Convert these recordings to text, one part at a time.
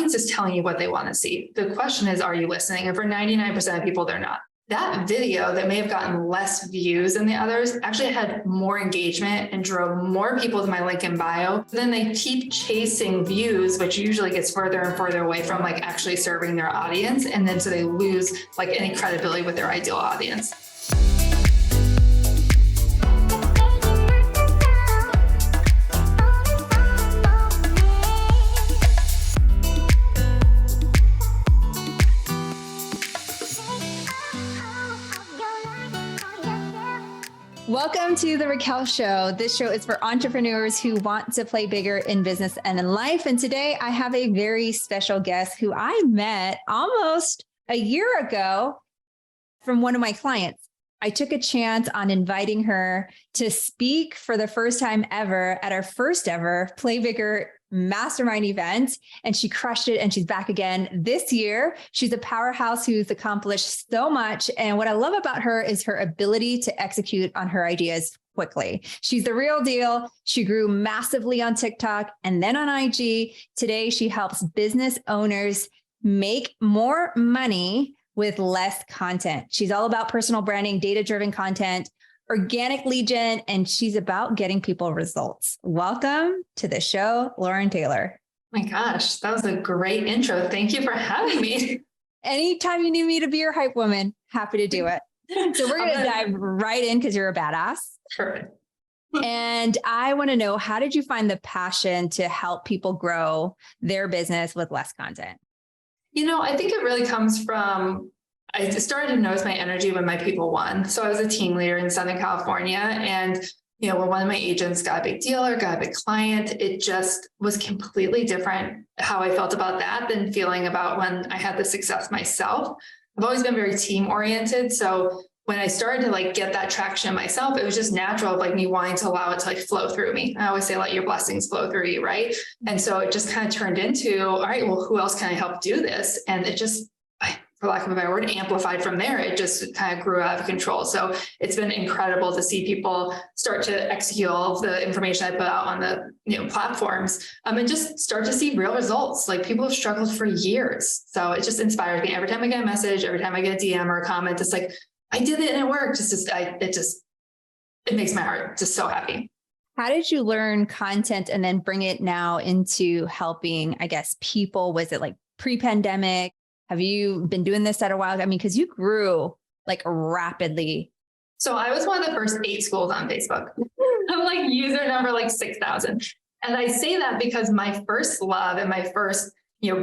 audience is telling you what they want to see. The question is, are you listening? And for 99% of people, they're not. That video that may have gotten less views than the others actually had more engagement and drove more people to my link in bio. Then they keep chasing views, which usually gets further and further away from like actually serving their audience. And then so they lose like any credibility with their ideal audience. Welcome to the Raquel Show. This show is for entrepreneurs who want to play bigger in business and in life. And today I have a very special guest who I met almost a year ago from one of my clients. I took a chance on inviting her to speak for the first time ever at our first ever Play Bigger Mastermind event, and she crushed it, and she's back again this year. She's a powerhouse who's accomplished so much, and what I love about her is her ability to execute on her ideas quickly. She's the real deal. She grew massively on TikTok and then on IG. Today, she helps business owners make more money with less content. She's all about personal branding, data-driven content, organic lead gen, and she's about getting people results. Welcome to the show, Lauren Taylor. My gosh, that was a great intro. Thank you for having me. Anytime you need me to be your hype woman, happy to do it. So we're going to dive right in because you're a badass. Perfect. And I want to know, how did you find the passion to help people grow their business with less content? You know, I think it really comes from, I started to notice my energy when my people won. So I was a team leader in Southern California, and when one of my agents got a big deal or got a big client, it just was completely different how I felt about that than feeling about when I had the success myself. I've always been very team oriented. So when I started to get that traction myself, it was just natural of me wanting to allow it to flow through me. I always say, let your blessings flow through you, right? And so it just kind of turned into, all right, well, who else can I help do this? And it just, for lack of a better word, amplified from there. It just kind of grew out of control. So it's been incredible to see people start to execute all of the information I put out on the platforms, and just start to see real results. People have struggled for years. So it just inspires me. Every time I get a message, every time I get a DM or a comment, it's like, I did it and it worked. It makes my heart just so happy. How did you learn content and then bring it now into helping, I guess, people? Was it pre-pandemic? Have you been doing this at a while? I mean, because you grew rapidly. So I was one of the first 8 schools on Facebook. I'm user number 6,000. And I say that because my first love and my first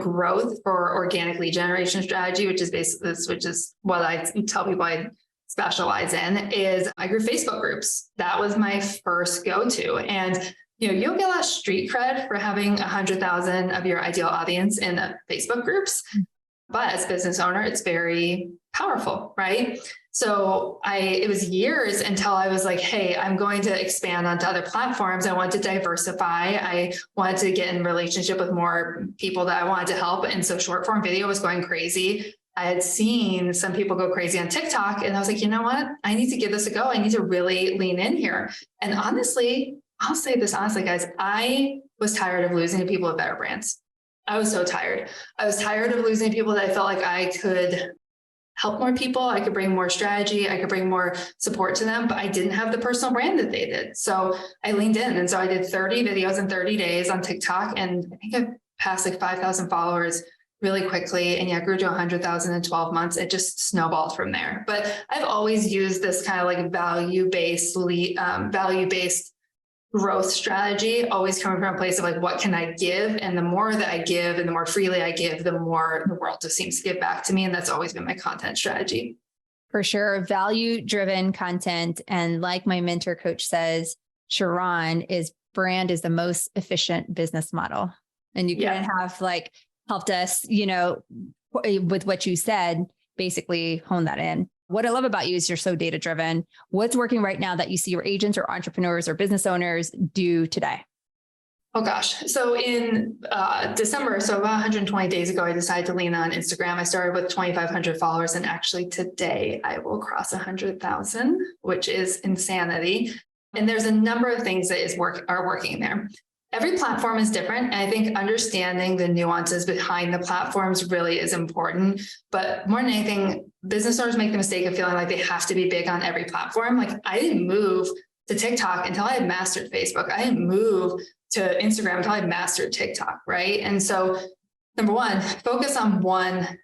growth for organic lead generation strategy, which is what I tell people I specialize in, is I grew Facebook groups. That was my first go-to. And you'll get a lot of street cred for having 100,000 of your ideal audience in Facebook groups. But as a business owner, it's very powerful, right? So it was years until I was like, hey, I'm going to expand onto other platforms. I wanted to diversify. I wanted to get in relationship with more people that I wanted to help. And so short form video was going crazy. I had seen some people go crazy on TikTok, and I was like, you know what? I need to give this a go. I need to really lean in here. And honestly, I'll say this honestly, guys, I was tired of losing to people with better brands. I was so tired. I was tired of losing people that I felt like I could help more people. I could bring more strategy. I could bring more support to them, but I didn't have the personal brand that they did. So I leaned in. And so I did 30 videos in 30 days on TikTok. And I think I passed 5,000 followers really quickly. And grew to 100,000 in 12 months. It just snowballed from there. But I've always used this kind of value-based growth strategy, always coming from a place of what can I give? And the more that I give and the more freely I give, the more the world just seems to give back to me. And that's always been my content strategy. For sure. Value-driven content. And like my mentor coach says, Sharon, brand is the most efficient business model. And you couldn't have helped us, with what you said, basically hone that in. What I love about you is you're so data-driven. What's working right now that you see your agents or entrepreneurs or business owners do today? Oh gosh. So in December, so about 120 days ago, I decided to lean on Instagram. I started with 2,500 followers, and actually today I will cross 100,000, which is insanity. And there's a number of things that are working there. every platform is different. And I think understanding the nuances behind the platforms really is important. But more than anything, business owners make the mistake of feeling like they have to be big on every platform. Like I didn't move to TikTok until I had mastered Facebook. I didn't move to Instagram until I had mastered TikTok, right? And so number one, focus on one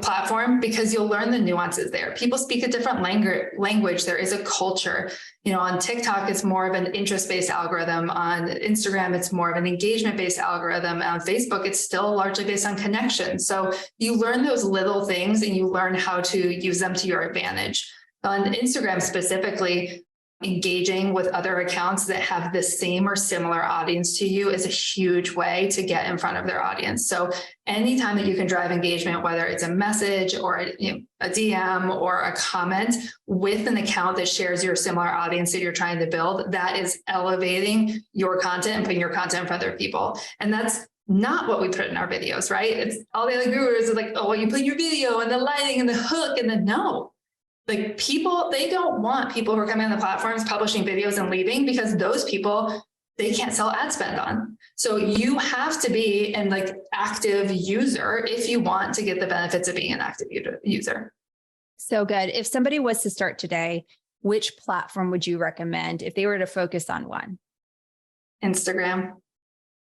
platform because you'll learn the nuances there. People speak a different language. There is a culture. On TikTok, it's more of an interest-based algorithm. On Instagram, it's more of an engagement-based algorithm. On Facebook, it's still largely based on connection. So you learn those little things and you learn how to use them to your advantage. On Instagram specifically, engaging with other accounts that have the same or similar audience to you is a huge way to get in front of their audience. So anytime that you can drive engagement, whether it's a message or a DM or a comment with an account that shares your similar audience that you're trying to build, that is elevating your content and putting your content in front of other people. And that's not what we put in our videos, right? It's all the other gurus are like, oh, well, you put your video and the lighting and the hook and the no. Like people, they don't want people who are coming on the platforms, publishing videos and leaving because those people, they can't sell ad spend on. So you have to be an active user if you want to get the benefits of being an active user. So good. If somebody was to start today, which platform would you recommend if they were to focus on one? Instagram.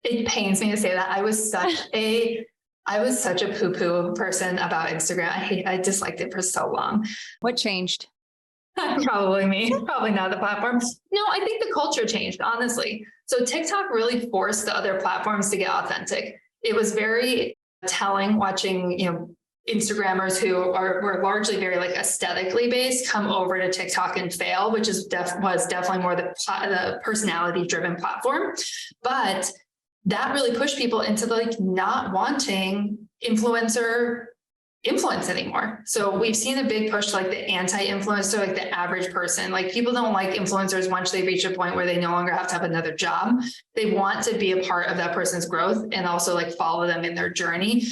It pains me to say that. I was such a poo-poo person about Instagram. I disliked it for so long. What changed? Probably me, probably not the platform. No, I think the culture changed, honestly. So TikTok really forced the other platforms to get authentic. It was very telling watching, Instagrammers who were largely very aesthetically based come over to TikTok and fail, which was definitely more the personality driven platform. But that really pushed people into not wanting influencer influence anymore. So we've seen a big push to the anti-influencer, the average person. People don't like influencers once they reach a point where they no longer have to have another job. They want to be a part of that person's growth and also follow them in their journey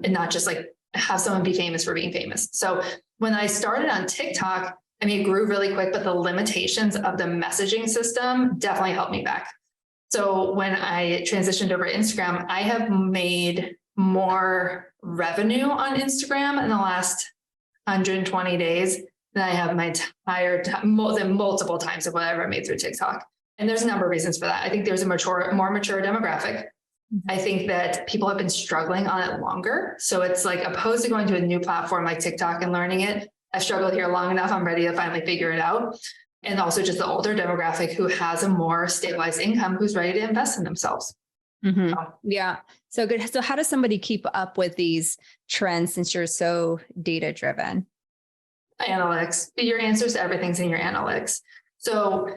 and not just have someone be famous for being famous. So when I started on TikTok, it grew really quick, but the limitations of the messaging system definitely held me back. So when I transitioned over to Instagram, I have made more revenue on Instagram in the last 120 days than I have my entire time, multiple times of whatever I made through TikTok. And there's a number of reasons for that. I think there's a more mature demographic. I think that people have been struggling on it longer. So it's opposed to going to a new platform like TikTok and learning it. I've struggled here long enough. I'm ready to finally figure it out. And also just the older demographic who has a more stabilized income, who's ready to invest in themselves. Mm-hmm. Yeah. So good. So how does somebody keep up with these trends since you're so data driven? Analytics. Your answers to everything's in your analytics. So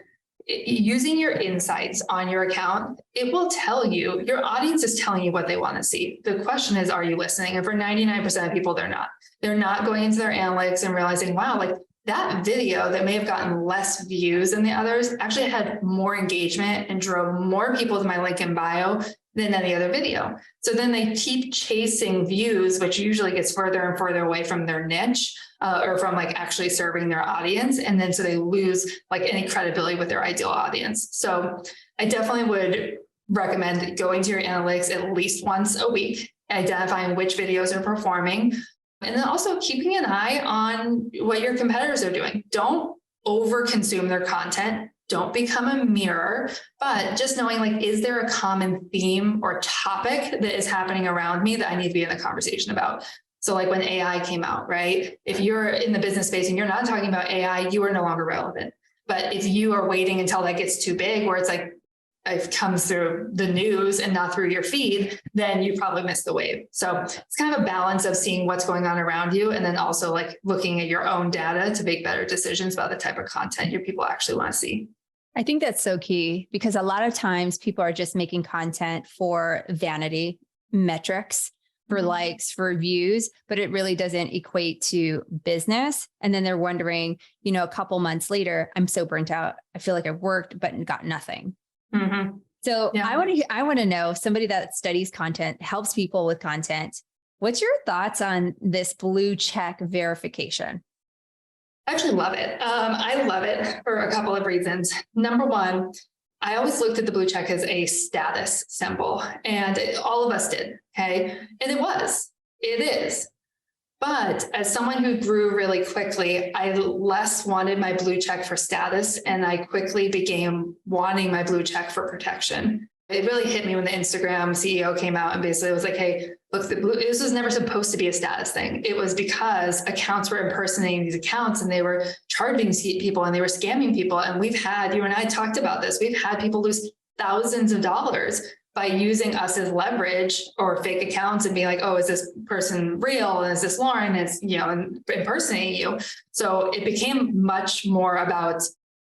using your insights on your account, it will tell you, your audience is telling you what they want to see. The question is, are you listening? And for 99% of people, they're not. They're not going into their analytics and realizing, wow, that video that may have gotten less views than the others actually had more engagement and drove more people to my link in bio than any other video. So then they keep chasing views, which usually gets further and further away from their niche or from actually serving their audience. And then so they lose any credibility with their ideal audience. So I definitely would recommend going to your analytics at least once a week, identifying which videos are performing. And then also keeping an eye on what your competitors are doing. Don't overconsume their content. Don't become a mirror, but just knowing is there a common theme or topic that is happening around me that I need to be in a conversation about? So when AI came out, right? If you're in the business space and you're not talking about AI, you are no longer relevant. But if you are waiting until that gets too big, where it's it comes through the news and not through your feed, then you probably missed the wave. So it's kind of a balance of seeing what's going on around you and then also looking at your own data to make better decisions about the type of content your people actually want to see. I think that's so key because a lot of times people are just making content for vanity metrics, for likes, for views, but it really doesn't equate to business. And then they're wondering, a couple months later, I'm so burnt out. I feel like I've worked, but got nothing. Mm-hmm. So yeah. I want to know, somebody that studies content, helps people with content. What's your thoughts on this blue check verification? I actually love it. I love it for a couple of reasons. Number one, I always looked at the blue check as a status symbol, and all of us did. Okay. And it is. But as someone who grew really quickly, I less wanted my blue check for status, and I quickly began wanting my blue check for protection. It really hit me when the Instagram CEO came out and basically was like, hey, look, this was never supposed to be a status thing. It was because accounts were impersonating these accounts, and they were charging people, and they were scamming people. And you and I talked about this. We've had people lose thousands of dollars by using us as leverage or fake accounts and being like, oh, is this person real? And is this Lauren? It's, impersonating you. So it became much more about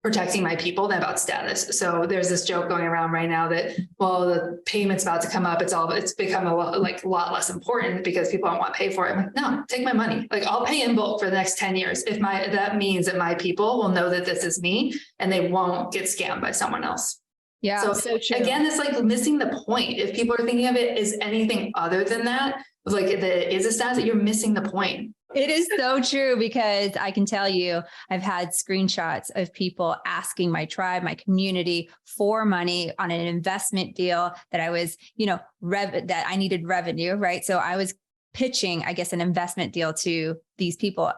protecting my people than about status. So there's this joke going around right now that, well, the payment's about to come up. It's become a lot less important because people don't want to pay for it. I'm like, no, take my money. Like, I'll pay in bulk for the next 10 years. That means that my people will know that this is me and they won't get scammed by someone else. Yeah. So true. Again, it's like missing the point. If people are thinking of it as anything other than that, like that is a status, that you're missing the point. It is so true, because I can tell you, I've had screenshots of people asking my tribe, my community for money on an investment deal that I was, that I needed revenue, right? So I was pitching, I guess, an investment deal to these people,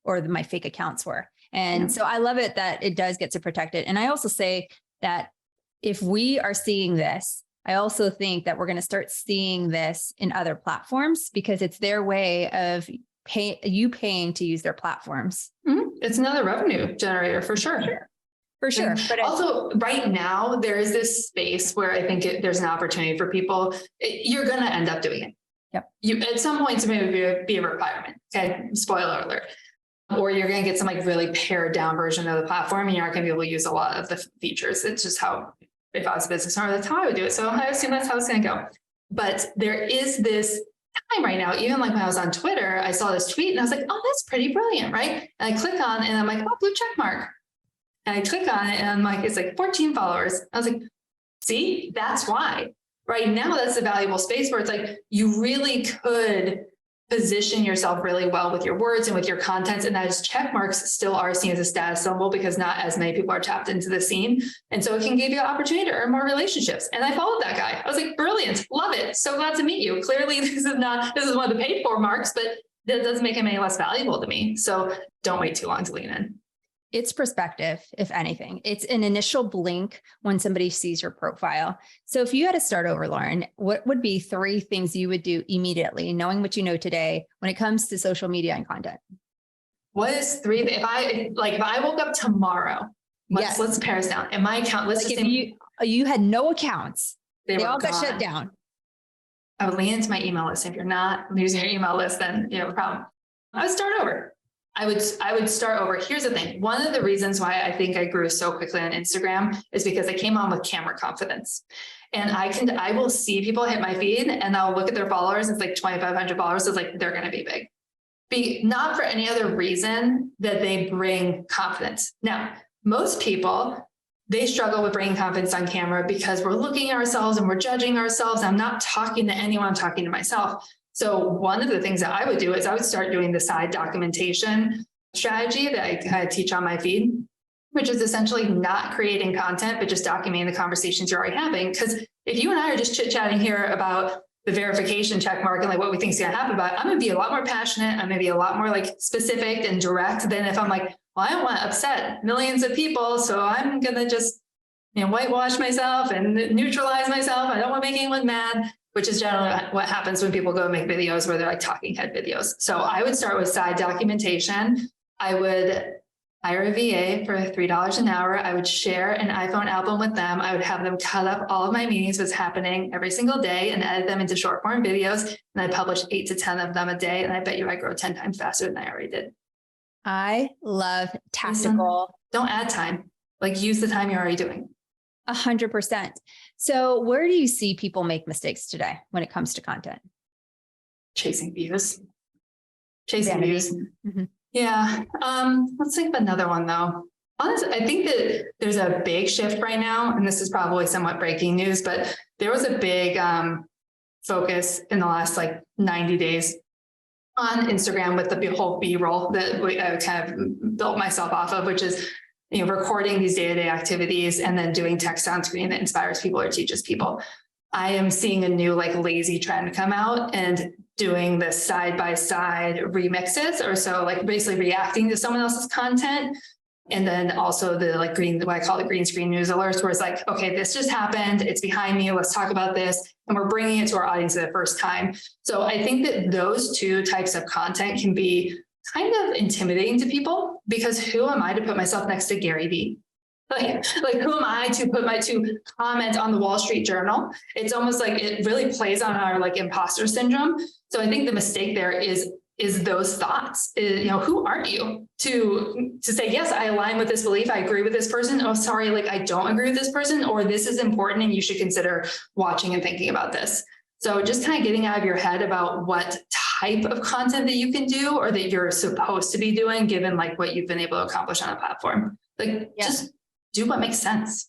or my fake accounts were. And so I love it that it does get to protect it. And I also say that if we are seeing this, I also think that we're going to start seeing this in other platforms, because it's their way of paying to use their platforms. Mm-hmm. It's another revenue generator for sure. For sure. But also right now, there is this space where I think there's an opportunity for people. You're going to end up doing it. Yep. At some point, it's maybe be a requirement. Okay. Spoiler alert. Or you're going to get some really pared down version of the platform, and you're not going to be able to use a lot of the features. It's just how, if I was a business owner, that's how I would do it. So I assume that's how it's going to go. But there is this time right now, even like when I was on Twitter, I saw this tweet and I was like, oh, that's pretty brilliant, right? And I click on it and I'm like, oh, blue check mark. And I click on it and I'm like, it's like 14 followers. I was like, see, that's why. Right now, that's a valuable space where it's like, you really could position yourself really well with your words and with your content. And those check marks still are seen as a status symbol because not as many people are tapped into the scene. And so it can give you an opportunity to earn more relationships. And I followed that guy. I was like, brilliant, love it. So glad to meet you. Clearly, this is one of the paid for marks, but that doesn't make him any less valuable to me. So don't wait too long to lean in. It's perspective, if anything. It's an initial blink when somebody sees your profile. So if you had to start over, Lauren, what would be 3 things you would do immediately, knowing what you know today when it comes to social media and content? What is 3? If I woke up tomorrow, let's pare this down. In my account, let's just say you had no accounts. They all got gone. shut down. I would lean into my email list. If you're not using your email list, then you have a problem. I would start over. I would start over. Here's the thing. One of the reasons why I think I grew so quickly on Instagram is because I came on with camera confidence. And I will see people hit my feed and I'll look at their followers. It's like 2,500 followers. It's like, they're going to be big. Not for any other reason that they bring confidence. Now, most people, they struggle with bringing confidence on camera because we're looking at ourselves and we're judging ourselves. I'm not talking to anyone, I'm talking to myself. So one of the things that I would do is I would start doing the side documentation strategy that I kind of teach on my feed, which is essentially not creating content, but just documenting the conversations you're already having. Because if you and I are just chit-chatting here about the verification check mark and like what we think is going to happen about it, I'm going to be a lot more passionate. I'm going to be a lot more like specific and direct than if I'm like, well, I don't want to upset millions of people. So I'm going to just, whitewash myself and neutralize myself. I don't want to make anyone mad, which is generally what happens when people go make videos where they're like talking head videos. So I would start with side documentation. I would hire a VA for $3 an hour. I would share an iPhone album with them. I would have them cut up all of my meetings, what's happening every single day, and edit them into short form videos. And I publish 8 to 10 of them a day. And I bet you I grow 10 times faster than I already did. I love tactical. Don't add time. Like, use the time you're already doing. 100%. So where do you see people make mistakes today when it comes to content? Chasing views. Vanity. Views. Mm-hmm. Yeah. Let's think of another one though. Honestly, I think that there's a big shift right now, and this is probably somewhat breaking news, but there was a big focus in the last 90 days on Instagram with the whole B-roll that I kind of built myself off of, which is recording these day-to-day activities and then doing text on screen that inspires people or teaches people. I am seeing a new like lazy trend come out and doing the side-by-side remixes, or so like basically reacting to someone else's content. And then also the like what I call the green screen news alerts, where it's like, okay, this just happened. It's behind me. Let's talk about this. And we're bringing it to our audience for the first time. So I think that those two types of content can be kind of intimidating to people, because who am I to put myself next to Gary Vee? Like who am I to comment on the Wall Street Journal? It's almost like it really plays on our like imposter syndrome. So I think the mistake there is those thoughts. Who are you to say, yes, I align with this belief. I agree with this person. Oh, sorry, like I don't agree with this person, or this is important and you should consider watching and thinking about this. So just kind of getting out of your head about what type of content that you can do or that you're supposed to be doing, given like what you've been able to accomplish on a platform. Just do what makes sense.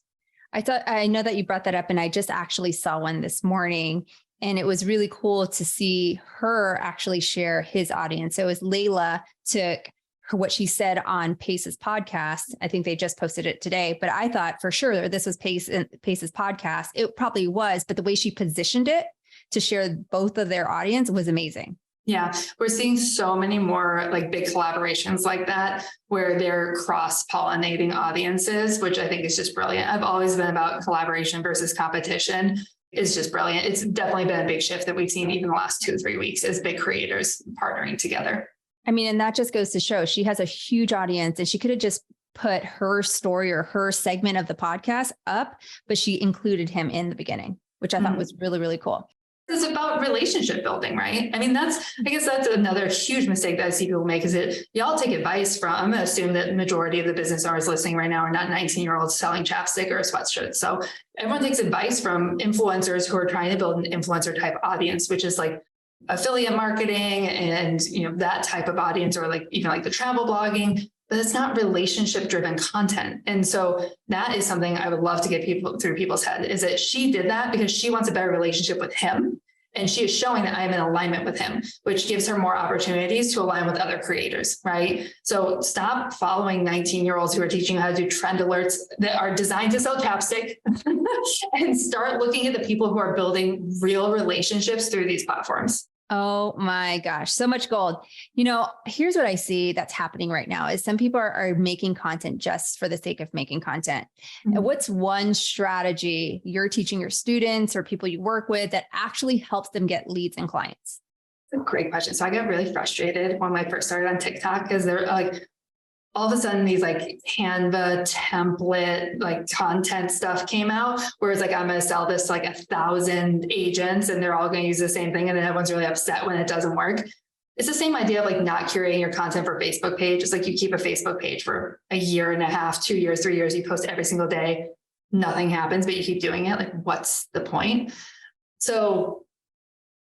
I know that you brought that up, and I just actually saw one this morning. And it was really cool to see her actually share his audience. So it was Layla took what she said on Pace's podcast. I think they just posted it today, but I thought for sure this was Pace's podcast. It probably was, but the way she positioned it to share both of their audience was amazing. Yeah, we're seeing so many more like big collaborations like that, where they're cross-pollinating audiences, which I think is just brilliant. I've always been about collaboration versus competition. Is just brilliant. It's definitely been a big shift that we've seen even the last 2-3 weeks as big creators partnering together. I mean, and that just goes to show she has a huge audience, and she could have just put her story or her segment of the podcast up, but she included him in the beginning, which I thought was really, really cool. It's about relationship building, right? I mean, I guess that's another huge mistake that I see people make, is that y'all take advice from, I'm going to assume that the majority of the business owners listening right now are not 19-year-olds selling chapstick or a sweatshirt. So everyone takes advice from influencers who are trying to build an influencer type audience, which is like affiliate marketing and, that type of audience, or like even like the travel blogging, but it's not relationship driven content. And so that is something I would love to get people through people's head, is that she did that because she wants a better relationship with him. And she is showing that I am in alignment with him, which gives her more opportunities to align with other creators, right? So stop following 19-year-olds who are teaching you how to do trend alerts that are designed to sell chapstick and start looking at the people who are building real relationships through these platforms. Oh my gosh, so much gold. Here's what I see that's happening right now is some people are making content just for the sake of making content. Mm-hmm. And what's one strategy you're teaching your students or people you work with that actually helps them get leads and clients? That's a great question. So I got really frustrated when I first started on TikTok, because they're like, all of a sudden these like Canva template, like content stuff came out, where it's like, I'm going to sell this to like 1,000 agents and they're all going to use the same thing. And then everyone's really upset when it doesn't work. It's the same idea of like not curating your content for Facebook page. It's like you keep a Facebook page for a year and a half, 2 years, 3 years, you post every single day, nothing happens, but you keep doing it. Like, what's the point? So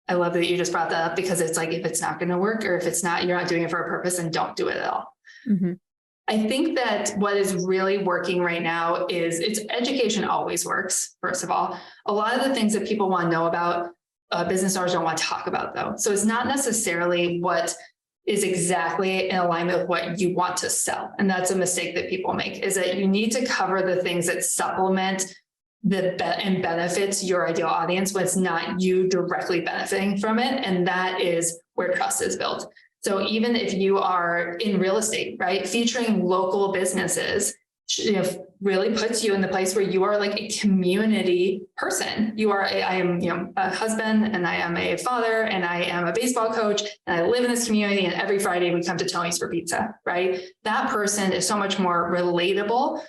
I love that you just brought that up, because it's like, if it's not going to work, or if you're not doing it for a purpose, then don't do it at all. Mm-hmm. I think that what is really working right now is education always works. First of all, a lot of the things that people want to know about, business owners don't want to talk about though. So it's not necessarily what is exactly in alignment with what you want to sell. And that's a mistake that people make, is that you need to cover the things that supplement and benefits your ideal audience when it's not you directly benefiting from it. And that is where trust is built. So even if you are in real estate, right, featuring local businesses, really puts you in the place where you are like a community person. I am a husband, and I am a father, and I am a baseball coach, and I live in this community, and every Friday we come to Tony's for pizza, right? That person is so much more relatable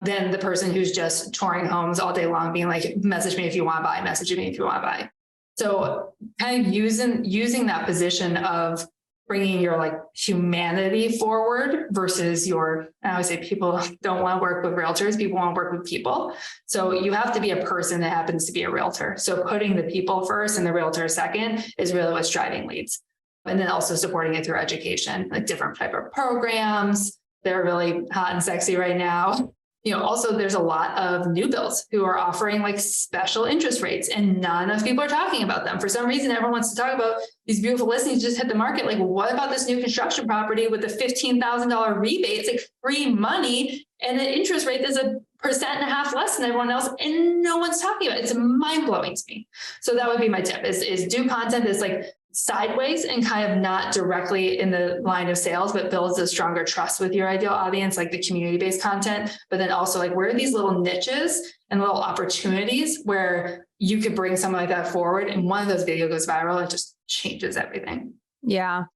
than the person who's just touring homes all day long, being like, message me if you want to buy, message me if you want to buy. So kind of using that position of bringing your like humanity forward versus I always say people don't want to work with realtors, people want to work with people. So you have to be a person that happens to be a realtor. So putting the people first and the realtor second is really what's driving leads. And then also supporting it through education, like different type of programs. They're really hot and sexy right now. Also there's a lot of new builds who are offering like special interest rates and not enough people are talking about them. For some reason, everyone wants to talk about these beautiful listings just hit the market. Like, what about this new construction property with a $15,000 rebate? It's like free money. And the interest rate is 1.5% less than everyone else. And no one's talking about it. It's mind blowing to me. So that would be my tip is do content that's like sideways and kind of not directly in the line of sales, but builds a stronger trust with your ideal audience, like the community-based content. But then also like, where are these little niches and little opportunities where you could bring something like that forward? And one of those videos goes viral, it just changes everything. Yeah.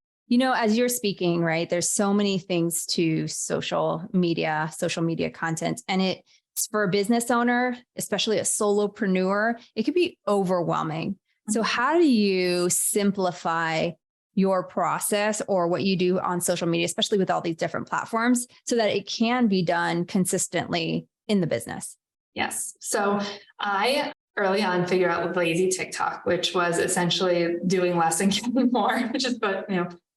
As you're speaking, right, there's so many things to social media content, and it's for a business owner, especially a solopreneur, it could be overwhelming. So how do you simplify your process or what you do on social media, especially with all these different platforms, so that it can be done consistently in the business? Yes. So I early on figured out lazy TikTok, which was essentially doing less and getting more, which is what,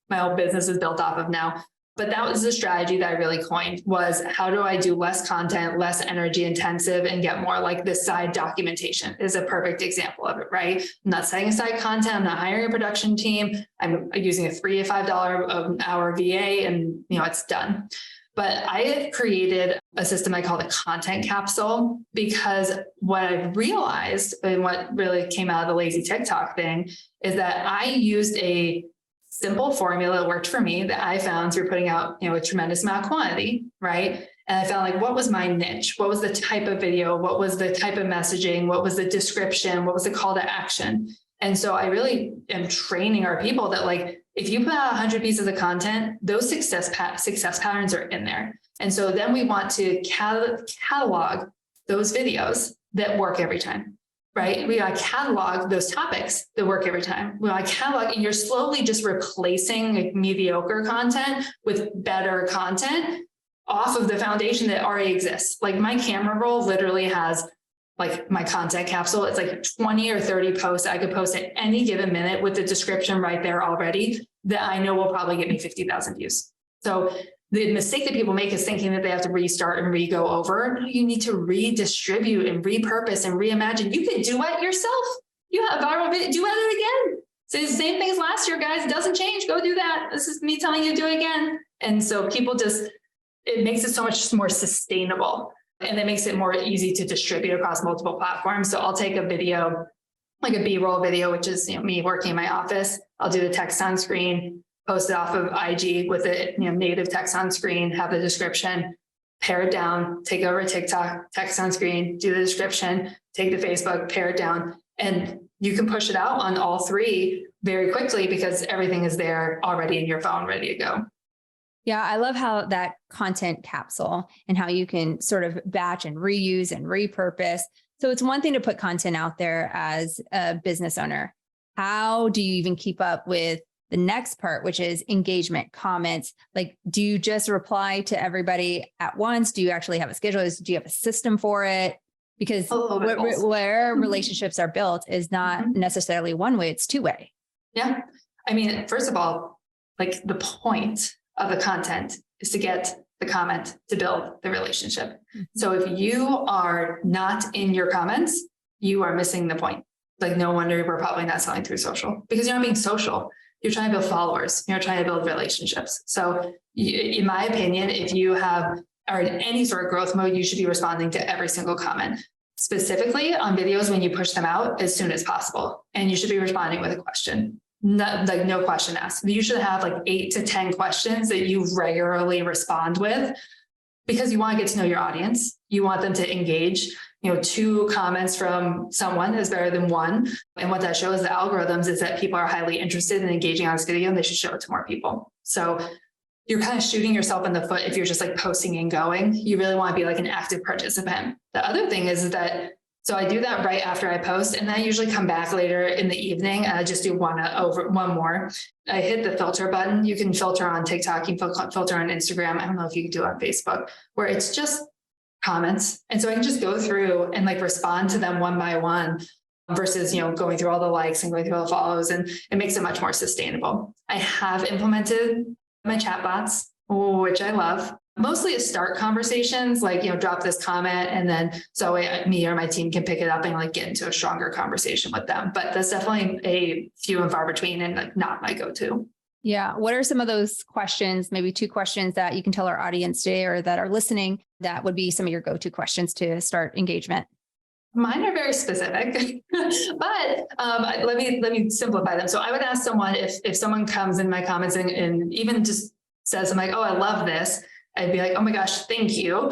my whole business is built off of now. But that was the strategy that I really coined, was how do I do less content, less energy intensive, and get more like this side documentation is a perfect example of it, right? I'm not setting aside content. I'm not hiring a production team. I'm using a $3 to $5 an hour VA and, it's done. But I have created a system I call the content capsule, because what I realized and what really came out of the lazy TikTok thing is that I used a simple formula that worked for me that I found through putting out, a tremendous amount of quantity, right? And I found like, what was my niche? What was the type of video? What was the type of messaging? What was the description? What was the call to action? And so I really am training our people that like, if you put out 100 pieces of content, those success patterns are in there. And so then we want to catalog those videos that work every time. Right? We got to catalog those topics that work every time. We got to catalog, and you're slowly just replacing like mediocre content with better content off of the foundation that already exists. Like my camera roll literally has like my content capsule. It's like 20 or 30 posts I could post at any given minute with the description right there already that I know will probably get me 50,000 views. So the mistake that people make is thinking that they have to restart and re-go over. No, you need to redistribute and repurpose and reimagine. You can do it yourself. You have a viral video, do it again. Say the same thing as last year, guys. It doesn't change. Go do that. This is me telling you to do it again. And so people it makes it so much more sustainable, and it makes it more easy to distribute across multiple platforms. So I'll take a video, like a B-roll video, which is me working in my office. I'll do the text on screen, post it off of IG with the native text on screen, have the description, pare it down, take over TikTok, text on screen, do the description, take to Facebook, pare it down. And you can push it out on all three very quickly because everything is there already in your phone, ready to go. Yeah, I love how that content capsule and how you can sort of batch and reuse and repurpose. So it's one thing to put content out there as a business owner. How do you even keep up with the next part, which is engagement, comments? Like, do you just reply to everybody at once? Do you actually have a schedule? Do you have a system for it? Because where relationships are built is not necessarily one way, it's two way. Yeah. I mean, first of all, like the point of the content is to get the comment to build the relationship. So if you are not in your comments, you are missing the point. Like, no wonder we're probably not selling through social, because you're not being social. You're trying to build followers. You're trying to build relationships. So in my opinion, if you are in any sort of growth mode, you should be responding to every single comment, specifically on videos when you push them out as soon as possible. And you should be responding with a question. No question asked. You should have like 8 to 10 questions that you regularly respond with, because you want to get to know your audience. You want them to engage. 2 comments from someone is better than 1. And what that shows the algorithms is that people are highly interested in engaging on this video, and they should show it to more people. So you're kind of shooting yourself in the foot if you're just like posting and going. You really want to be like an active participant. The other thing is that, so I do that right after I post, and then I usually come back later in the evening and I just do one more. I hit the filter button. You can filter on TikTok, you can filter on Instagram. I don't know if you can do it on Facebook, where it's just comments. And so I can just go through and like respond to them one by one versus, going through all the likes and going through all the follows, and it makes it much more sustainable. I have implemented my chatbots, which I love. Mostly to start conversations, like, drop this comment, and then so me or my team can pick it up and like get into a stronger conversation with them. But that's definitely a few and far between and like not my go-to. Yeah. What are some of those questions, maybe 2 questions that you can tell our audience today or that are listening that would be some of your go-to questions to start engagement? Mine are very specific, but let me simplify them. So I would ask someone if someone comes in my comments and even just says something like, "Oh, I love this," I'd be like, "Oh my gosh, thank you.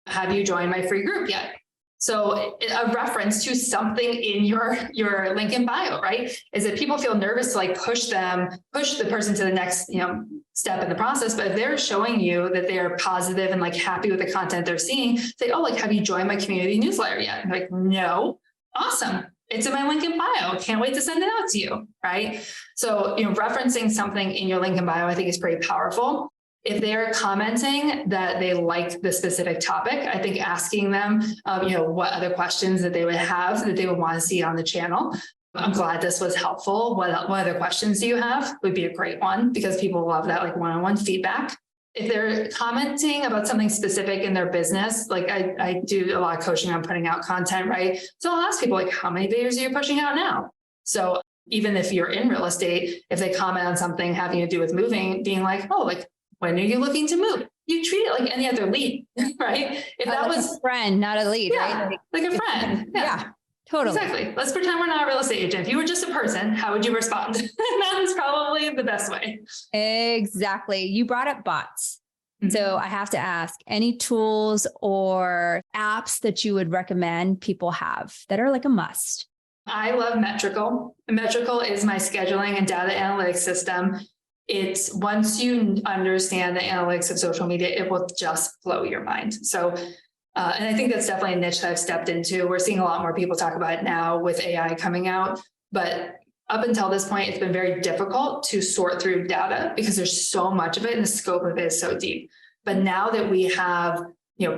Have you joined my free group yet?" So a reference to something in your link in bio, right? Is that people feel nervous to like push the person to the next, step in the process. But if they're showing you that they're positive and like happy with the content they're seeing, say, "Oh, like, have you joined my community newsletter yet?" And like, "No." "Awesome. It's in my link in bio. Can't wait to send it out to you." Right. So, referencing something in your link in bio, I think is pretty powerful. If they're commenting that they like the specific topic, I think asking them, what other questions that they would have that they would want to see on the channel. "I'm glad this was helpful. What other questions do you have?" would be a great one, because people love that like one-on-one feedback. If they're commenting about something specific in their business, like I do a lot of coaching on putting out content, right? So I'll ask people like, "How many videos are you pushing out now?" So even if you're in real estate, if they comment on something having to do with moving, being like, "Oh, like, when are you looking to move?" You treat it like any other lead, right? If that like was a friend, not a lead, yeah, right? like a friend. Yeah, totally. Exactly. Let's pretend we're not a real estate agent. If you were just a person, how would you respond? That's probably the best way. Exactly. You brought up bots. Mm-hmm. So I have to ask, any tools or apps that you would recommend people have that are like a must? I love Metrical. Metrical is my scheduling and data analytics system. It's once you understand the analytics of social media, it will just blow your mind. So, and I think that's definitely a niche that I've stepped into. We're seeing a lot more people talk about it now with AI coming out, but up until this point, it's been very difficult to sort through data because there's so much of it and the scope of it is so deep. But now that we have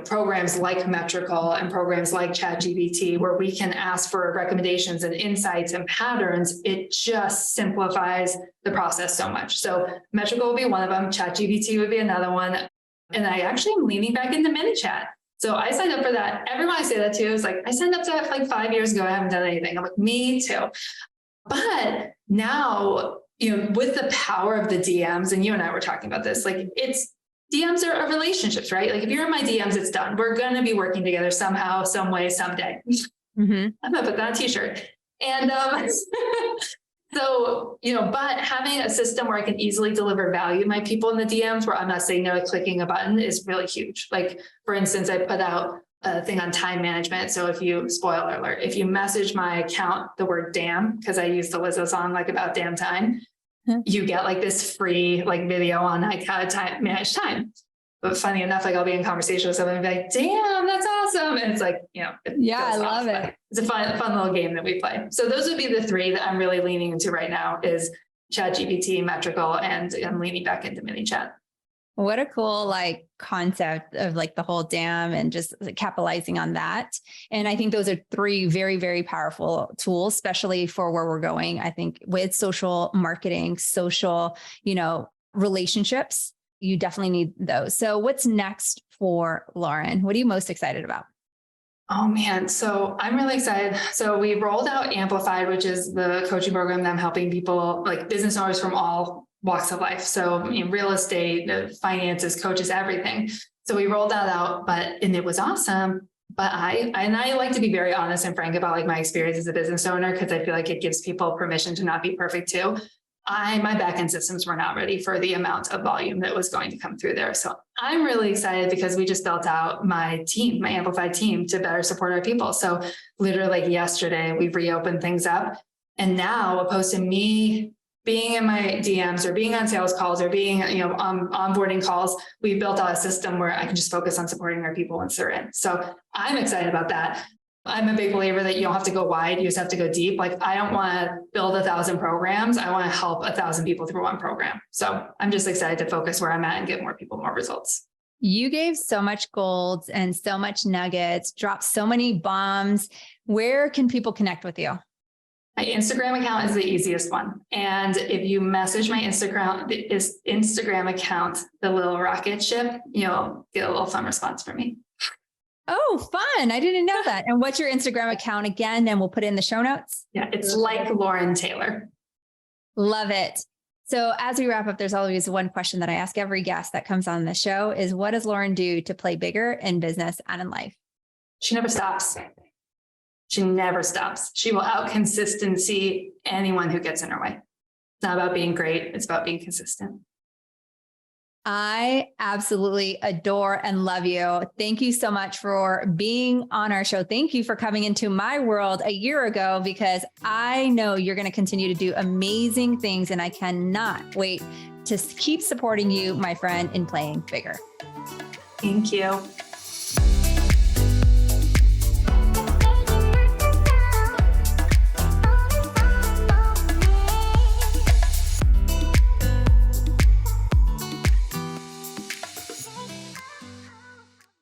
programs like Metrical and programs like ChatGPT, where we can ask for recommendations and insights and patterns, it just simplifies the process so much. So Metrical will be one of them. ChatGPT would be another one. And I actually am leaning back into ManyChat. So I signed up for that. Everyone I say that to is like, "I signed up to that like 5 years ago. I haven't done anything." I'm like, "Me too." But now, with the power of the DMs, and you and I were talking about this, like DMs are relationships, right? Like if you're in my DMs, it's done. We're going to be working together somehow, some way, someday. Mm-hmm. I'm going to put that on a t-shirt. And so, but having a system where I can easily deliver value to my people in the DMs, where I'm not saying no to clicking a button, is really huge. Like, for instance, I put out a thing on time management. So spoiler alert, if you message my account the word "damn," because I use the Lizzo song, like about damn time, you get like this free like video on like how to manage time. But funny enough, like I'll be in conversation with someone and be like, "Damn, that's awesome." And it's like, I love it. It's a fun little game that we play. So those would be the 3 that I'm really leaning into right now is ChatGPT, Metrical, and I'm leaning back into ManyChat. What a cool concept of the whole DAM and just capitalizing on that. And I think those are 3 very, very powerful tools, especially for where we're going. I think with social marketing, social, relationships, you definitely need those. So what's next for Lauren? What are you most excited about? Oh man. So I'm really excited. So we rolled out Amplified, which is the coaching program that I'm helping people like business owners from all walks of life. So real estate, finances, coaches, everything. So we rolled that out, and it was awesome. But I like to be very honest and frank about my experience as a business owner, because I feel like it gives people permission to not be perfect too. My backend systems were not ready for the amount of volume that was going to come through there. So I'm really excited because we just built out my team, my Amplified team, to better support our people. So literally yesterday, we reopened things up. And now, opposed to me being in my DMs or being on sales calls or being, on onboarding calls, we built out a system where I can just focus on supporting our people once they're in. So I'm excited about that. I'm a big believer that you don't have to go wide. You just have to go deep. I don't want to build 1,000 programs. I want to help 1,000 people through one program. So I'm just excited to focus where I'm at and get more people more results. You gave so much gold and so much nuggets, dropped so many bombs. Where can people connect with you? My Instagram account is the easiest one. And if you message my Instagram account, the little rocket ship, you'll get a little fun response from me. Oh, fun. I didn't know that. And what's your Instagram account again? And we'll put it in the show notes. Yeah, it's like Lauren Taylor. Love it. So as we wrap up, there's always one question that I ask every guest that comes on the show is, what does Lauren do to play bigger in business and in life? She never stops. She never stops. She will out-consistency anyone who gets in her way. It's not about being great. It's about being consistent. I absolutely adore and love you. Thank you so much for being on our show. Thank you for coming into my world a year ago, because I know you're going to continue to do amazing things, and I cannot wait to keep supporting you, my friend, in playing bigger. Thank you.